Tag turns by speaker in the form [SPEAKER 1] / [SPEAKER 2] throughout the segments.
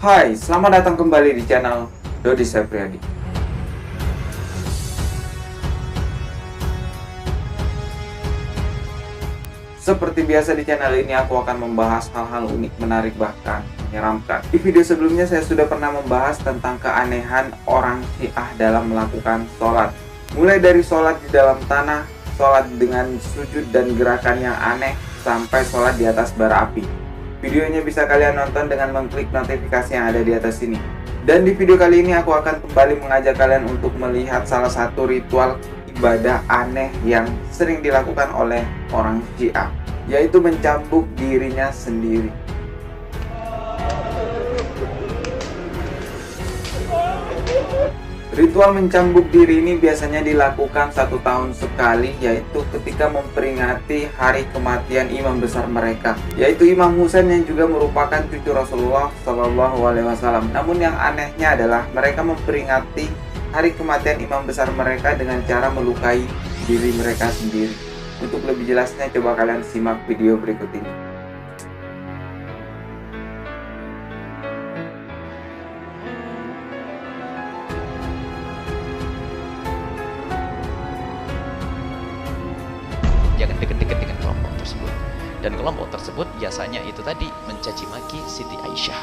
[SPEAKER 1] Hai, selamat datang kembali di channel Dodi Sepriadi. Seperti biasa di channel ini aku akan membahas hal-hal unik, menarik, bahkan menyeramkan. Di video sebelumnya saya sudah pernah membahas tentang keanehan orang Syiah dalam melakukan sholat. Mulai dari sholat di dalam tanah, sholat dengan sujud dan gerakan yang aneh, sampai sholat di atas bara api. Videonya bisa kalian nonton dengan mengklik notifikasi yang ada di atas sini. Dan di video kali ini aku akan kembali mengajak kalian untuk melihat salah satu ritual ibadah aneh yang sering dilakukan oleh orang Syiah, yaitu mencambuk dirinya sendiri. Ritual mencambuk diri ini biasanya dilakukan 1 tahun sekali, yaitu ketika memperingati hari kematian imam besar mereka, yaitu Imam Husain yang juga merupakan cucu Rasulullah Shallallahu Alaihi Wasallam. Namun yang anehnya adalah mereka memperingati hari kematian imam besar mereka dengan cara melukai diri mereka sendiri. Untuk lebih jelasnya coba kalian simak video berikut ini.
[SPEAKER 2] Jangan deket-deket dengan kelompok tersebut. Dan kelompok tersebut biasanya itu tadi mencaci maki Siti Aisyah.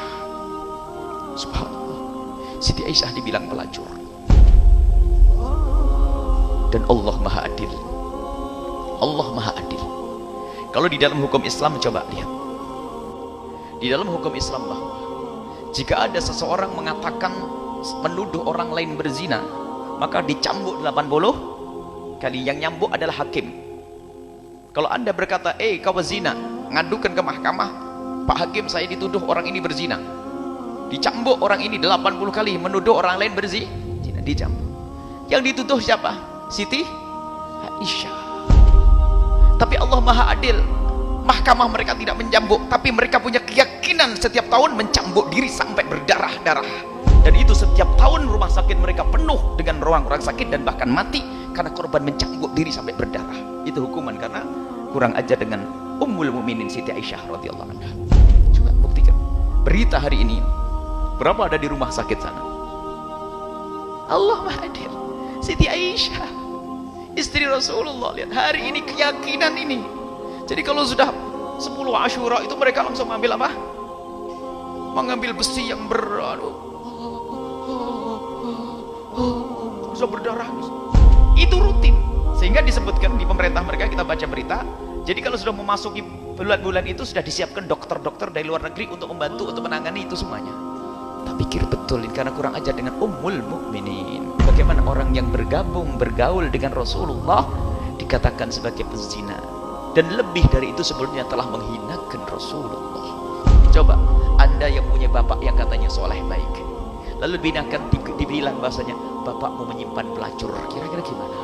[SPEAKER 2] Subhanallah, Siti Aisyah dibilang pelacur. Dan Allah Maha Adil. Allah Maha Adil. Kalau di dalam hukum Islam, coba lihat. Di dalam hukum Islam bahwa jika ada seseorang mengatakan, menuduh orang lain berzina, maka dicambuk 80 kali. Yang nyambuk adalah hakim. Kalau anda berkata, kau berzina, ngadukan ke mahkamah, Pak Hakim saya dituduh orang ini berzina, dicambuk orang ini 80 kali, menuduh orang lain berzina, dicambuk. Yang dituduh siapa? Siti Aisyah. Tapi Allah Maha Adil, mahkamah mereka tidak mencambuk, tapi mereka punya keyakinan setiap tahun mencambuk diri sampai berdarah-darah. Dan itu setiap tahun rumah sakit mereka penuh dengan orang-orang sakit dan bahkan mati karena korban mencambuk diri sampai berdarah. Itu hukuman karena kurang ajar dengan Ummul Mukminin Siti Aisyah radhiyallahu anha. Coba buktikan. Berita hari ini, berapa ada di rumah sakit sana? Allah Maha Adil. Siti Aisyah, istri Rasulullah, lihat hari ini keyakinan ini. Jadi kalau sudah 10 Asyura itu mereka langsung mengambil apa? Mengambil besi yang berat. Bisa berdarah. Itu rutin, sehingga disebutkan di pemerintah mereka, kita baca berita, jadi kalau sudah memasuki bulan-bulan itu sudah disiapkan dokter-dokter dari luar negeri untuk membantu, untuk menangani itu semuanya. Tak pikir betul ini karena kurang ajar dengan Ummul Mukminin. Bagaimana orang yang bergabung, bergaul dengan Rasulullah dikatakan sebagai pezina, dan lebih dari itu sebelumnya telah menghinakan Rasulullah. Coba anda yang punya bapak yang katanya soleh baik, lalu dibilang bahasanya bapakmu menyimpan pelacur, kira-kira gimana?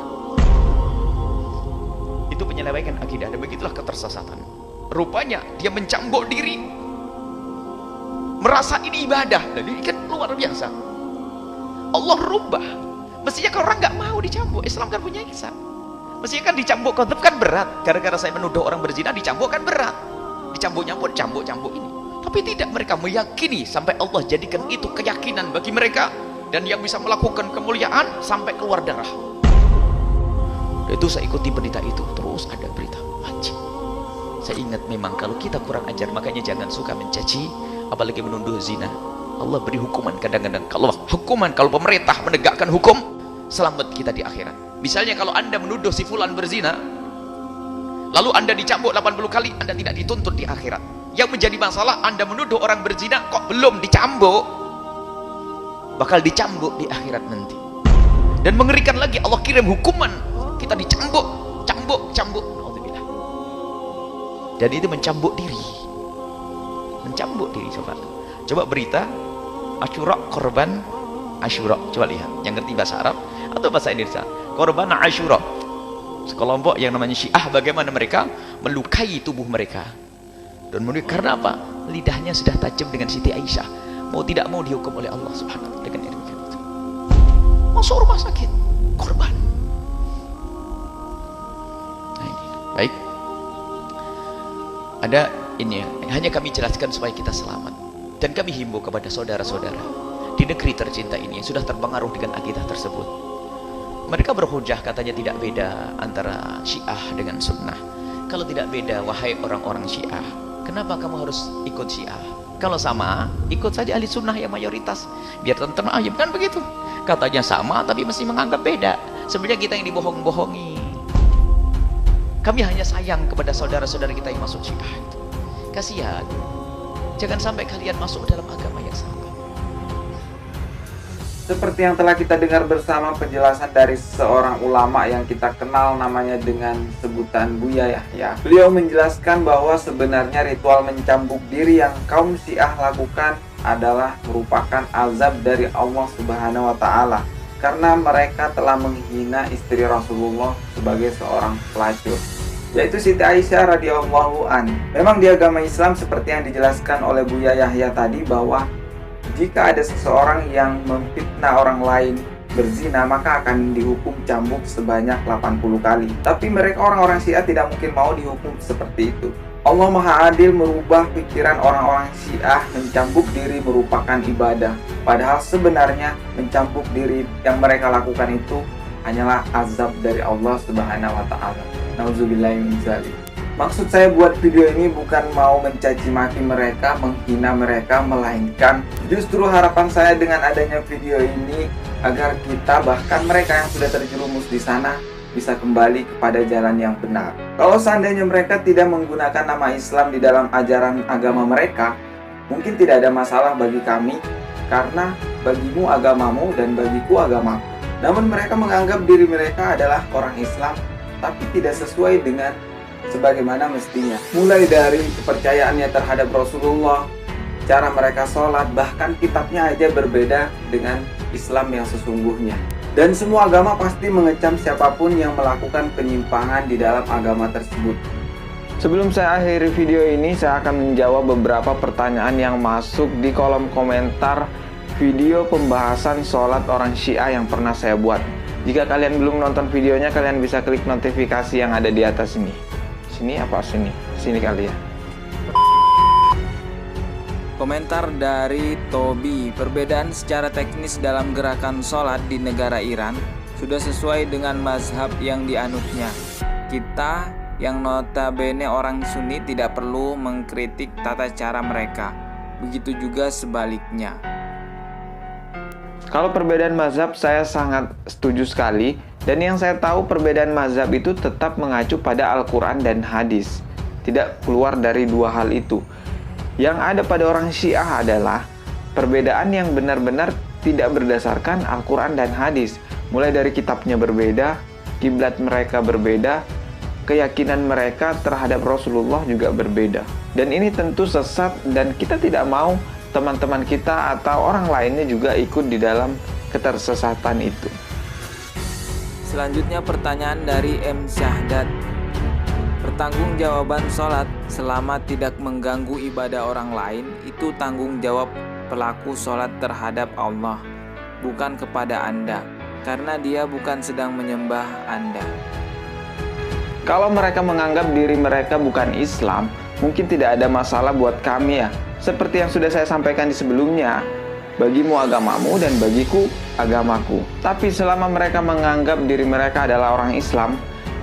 [SPEAKER 2] Itu penyelewengan akidah, dan begitulah ketersesatan. Rupanya dia mencambuk diri, merasa ini ibadah, dan ini kan luar biasa. Allah rubah. Mestinya kalau orang nggak mau dicambuk, Islam kan punya hisab. Mestinya kan dicambuk konten kan berat, gara-gara saya menuduh orang berzina dicambuk kan berat. Dicambuknya pun cambuk ini. Tapi tidak, mereka meyakini sampai Allah jadikan itu keyakinan bagi mereka, dan yang bisa melakukan kemuliaan sampai keluar darah. Itu saya ikuti berita itu, terus ada berita wajib. Saya ingat memang kalau kita kurang ajar, makanya jangan suka mencaci, apalagi menuduh zina. Allah beri hukuman kadang-kadang. Kalau pemerintah menegakkan hukum, selamat kita di akhirat. Misalnya kalau anda menuduh si fulan berzina, lalu anda dicambuk 80 kali, anda tidak dituntut di akhirat. Yang menjadi masalah, anda menuduh orang berzina kok belum dicambuk, bakal dicambuk di akhirat nanti. Dan mengerikan lagi, Allah kirim hukuman, kita dicambuk. Alhamdulillah. Dan itu mencambuk diri. Coba berita Asyura, korban Asyura. Coba lihat, yang ngerti bahasa Arab atau bahasa Indonesia, korban Asyura. Sekelompok yang namanya Syiah, bagaimana mereka melukai tubuh mereka. Dan karena apa? Lidahnya sudah tajam dengan Siti Aisyah. Mau tidak mau dihukum oleh Allah Subhanahu wa taala dengan demikian itu. Masuk rumah sakit, korban. Nah ini, baik. Ada ini ya, hanya kami jelaskan supaya kita selamat. Dan kami himbau kepada saudara-saudara di negeri tercinta ini yang sudah terpengaruh dengan akidah tersebut. Mereka berhujah katanya tidak beda antara Syiah dengan Sunnah. Kalau tidak beda, wahai orang-orang Syiah, kenapa kamu harus ikut Syiah? Kalau sama, ikut saja ahli Sunnah yang mayoritas, biar tenang ayam, kan begitu. Katanya sama tapi masih menganggap beda. Sebenarnya kita yang dibohong-bohongi. Kami hanya sayang kepada saudara-saudara kita yang masuk Syiah itu. Kasihan, jangan sampai kalian masuk dalam agama yang salah.
[SPEAKER 1] Seperti yang telah kita dengar bersama penjelasan dari seorang ulama yang kita kenal namanya dengan sebutan Buya Yahya. Beliau menjelaskan bahwa sebenarnya ritual mencambuk diri yang kaum Syiah lakukan adalah merupakan azab dari Allah Subhanahu wa Ta'ala, karena mereka telah menghina istri Rasulullah sebagai seorang pelacur, yaitu Siti Aisyah radhiyallahu an. Memang di agama Islam seperti yang dijelaskan oleh Buya Yahya tadi, bahwa jika ada seseorang yang memfitnah orang lain berzina, maka akan dihukum cambuk sebanyak 80 kali. Tapi mereka orang-orang Syiah tidak mungkin mau dihukum seperti itu. Allah Maha Adil merubah pikiran orang-orang Syiah mencambuk diri merupakan ibadah. Padahal sebenarnya mencambuk diri yang mereka lakukan itu hanyalah azab dari Allah Subhanahu wa Ta'ala. Nauzubillahi min dzalik. Maksud saya buat video ini bukan mau mencaci maki mereka, menghina mereka, melainkan justru harapan saya dengan adanya video ini agar kita, bahkan mereka yang sudah terjerumus di sana, bisa kembali kepada jalan yang benar. Kalau seandainya mereka tidak menggunakan nama Islam di dalam ajaran agama mereka, mungkin tidak ada masalah bagi kami, karena bagimu agamamu dan bagiku agamaku. Namun mereka menganggap diri mereka adalah orang Islam, tapi tidak sesuai dengan sebagaimana mestinya. Mulai dari kepercayaannya terhadap Rasulullah, cara mereka sholat, bahkan kitabnya aja berbeda dengan Islam yang sesungguhnya. Dan semua agama pasti mengecam siapapun yang melakukan penyimpangan di dalam agama tersebut. Sebelum saya akhiri video ini, saya akan menjawab beberapa pertanyaan yang masuk di kolom komentar video pembahasan sholat orang Syiah yang pernah saya buat. Jika kalian belum nonton videonya, kalian bisa klik notifikasi yang ada di atas ini. Sini apa sini? Sini kali ya.
[SPEAKER 3] Komentar dari Tobi, perbedaan secara teknis dalam gerakan sholat di negara Iran sudah sesuai dengan mazhab yang dianutnya. Kita yang notabene orang Sunni tidak perlu mengkritik tata cara mereka. Begitu juga sebaliknya.
[SPEAKER 1] Kalau perbedaan mazhab, saya sangat setuju sekali. Dan yang saya tahu, perbedaan mazhab itu tetap mengacu pada Al-Quran dan hadis. Tidak keluar dari dua hal itu. Yang ada pada orang Syiah adalah perbedaan yang benar-benar tidak berdasarkan Al-Quran dan hadis. Mulai dari kitabnya berbeda, kiblat mereka berbeda, keyakinan mereka terhadap Rasulullah juga berbeda. Dan ini tentu sesat, dan kita tidak mau teman-teman kita atau orang lainnya juga ikut di dalam ketersesatan itu.
[SPEAKER 3] Selanjutnya pertanyaan dari M. Syahdat. Pertanggungjawaban sholat selama tidak mengganggu ibadah orang lain itu tanggung jawab pelaku sholat terhadap Allah, bukan kepada Anda, karena dia bukan sedang menyembah Anda.
[SPEAKER 1] Kalau mereka menganggap diri mereka bukan Islam, mungkin tidak ada masalah buat kami ya. Seperti yang sudah saya sampaikan di sebelumnya, bagimu agamamu dan bagiku agamaku. Tapi selama mereka menganggap diri mereka adalah orang Islam,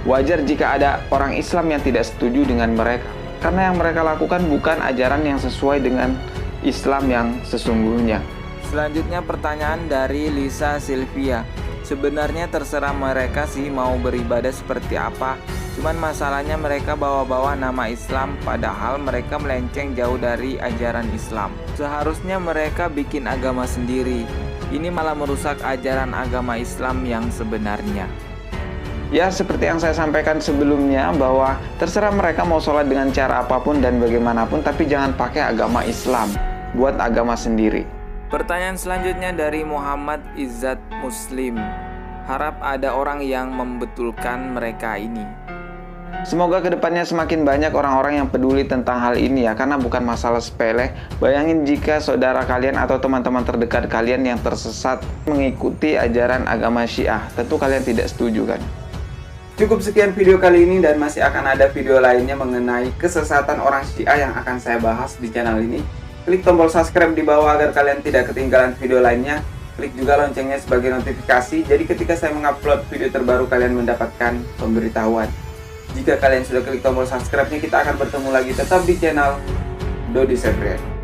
[SPEAKER 1] wajar jika ada orang Islam yang tidak setuju dengan mereka. Karena yang mereka lakukan bukan ajaran yang sesuai dengan Islam yang sesungguhnya.
[SPEAKER 3] Selanjutnya pertanyaan dari Lisa Sylvia. Sebenarnya terserah mereka sih mau beribadah seperti apa. Cuman masalahnya mereka bawa-bawa nama Islam padahal mereka melenceng jauh dari ajaran Islam. Seharusnya mereka bikin agama sendiri. Ini malah merusak ajaran agama Islam yang sebenarnya.
[SPEAKER 1] Ya, seperti yang saya sampaikan sebelumnya, bahwa terserah mereka mau sholat dengan cara apapun dan bagaimanapun, tapi jangan pakai agama Islam, buat agama sendiri.
[SPEAKER 3] Pertanyaan selanjutnya dari Muhammad Izzat Muslim. Harap ada orang yang membetulkan mereka ini.
[SPEAKER 1] Semoga kedepannya semakin banyak orang-orang yang peduli tentang hal ini ya, karena bukan masalah sepele. Bayangin jika saudara kalian atau teman-teman terdekat kalian yang tersesat mengikuti ajaran agama Syiah, tentu kalian tidak setuju kan? Cukup sekian video kali ini, dan masih akan ada video lainnya mengenai kesesatan orang Syiah yang akan saya bahas di channel ini. Klik tombol subscribe di bawah agar kalian tidak ketinggalan video lainnya. Klik juga loncengnya sebagai notifikasi, jadi ketika saya mengupload video terbaru kalian mendapatkan pemberitahuan. Jika kalian sudah klik tombol subscribe-nya, kita akan bertemu lagi tetap di channel Dodi Septrian.